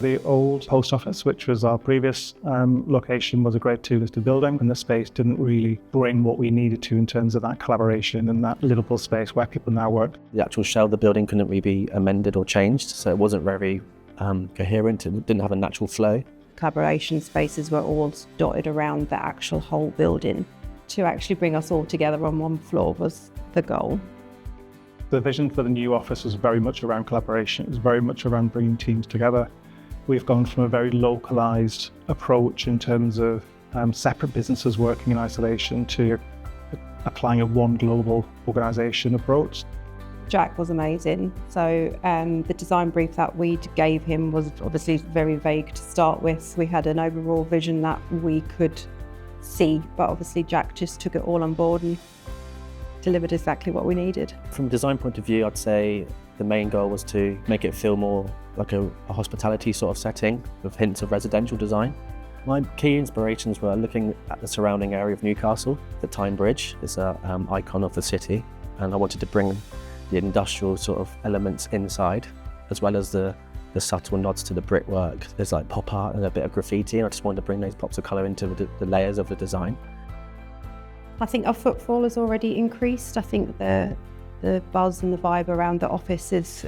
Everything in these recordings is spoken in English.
The old post office, which was our previous location, was a grade 2 listed building, and the space didn't really bring what we needed to in terms of that collaboration and that livable space where people now work. The actual shell of the building couldn't really be amended or changed, so it wasn't very coherent. It didn't have a natural flow. Collaboration spaces were all dotted around the actual whole building. To actually bring us all together on one floor was the goal. The vision for the new office was very much around collaboration. It was very much around bringing teams together. We've gone from a very localised approach in terms of separate businesses working in isolation to applying a one global organisation approach. Jack was amazing. So the design brief that we gave him was obviously very vague to start with. We had an overall vision that we could see, but obviously Jack just took it all on board and delivered exactly what we needed. From a design point of view, I'd say the main goal was to make it feel more like a hospitality sort of setting with hints of residential design. My key inspirations were looking at the surrounding area of Newcastle. The Tyne Bridge is an icon of the city, and I wanted to bring the industrial sort of elements inside, as well as the subtle nods to the brickwork. There's like pop art and a bit of graffiti, and I just wanted to bring those pops of colour into the layers of the design. I think our footfall has already increased. I think the buzz and the vibe around the office is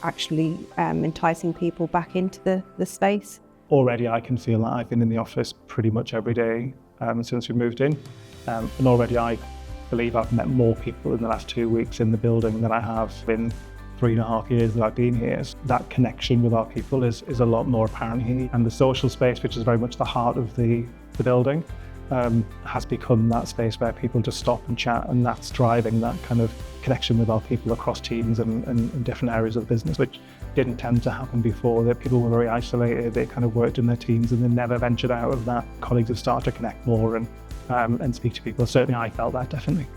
actually enticing people back into the space. Already I can feel that I've been in the office pretty much every day since we moved in. And already I believe I've met more people in the last 2 weeks in the building than I have in 3.5 years that I've been here. That connection with our people is a lot more apparent here. And the social space, which is very much the heart of the building, has become that space where people just stop and chat, and that's driving that kind of connection with our people across teams and different areas of the business, which didn't tend to happen before. That people were very isolated, they kind of worked in their teams and they never ventured out of that. Colleagues have started to connect more and speak to people. Certainly I felt that, definitely.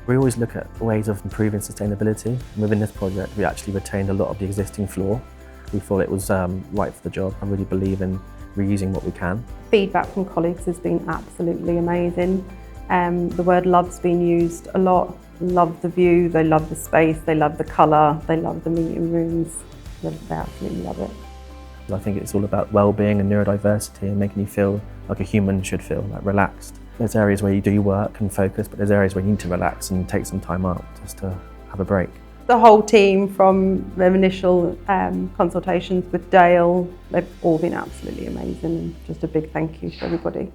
We always look at ways of improving sustainability. And within this project, we actually retained a lot of the existing floor. We thought it was right for the job. I really believe in reusing what we can. Feedback from colleagues has been absolutely amazing. The word love's been used a lot. Love the view, they love the space, they love the colour, they love the meeting rooms. They absolutely love it. I think it's all about well-being and neurodiversity and making you feel like a human should feel, like relaxed. There's areas where you do work and focus, but there's areas where you need to relax and take some time out just to have a break. The whole team, from the initial consultations with Dale, they've all been absolutely amazing, and just a big thank you to everybody.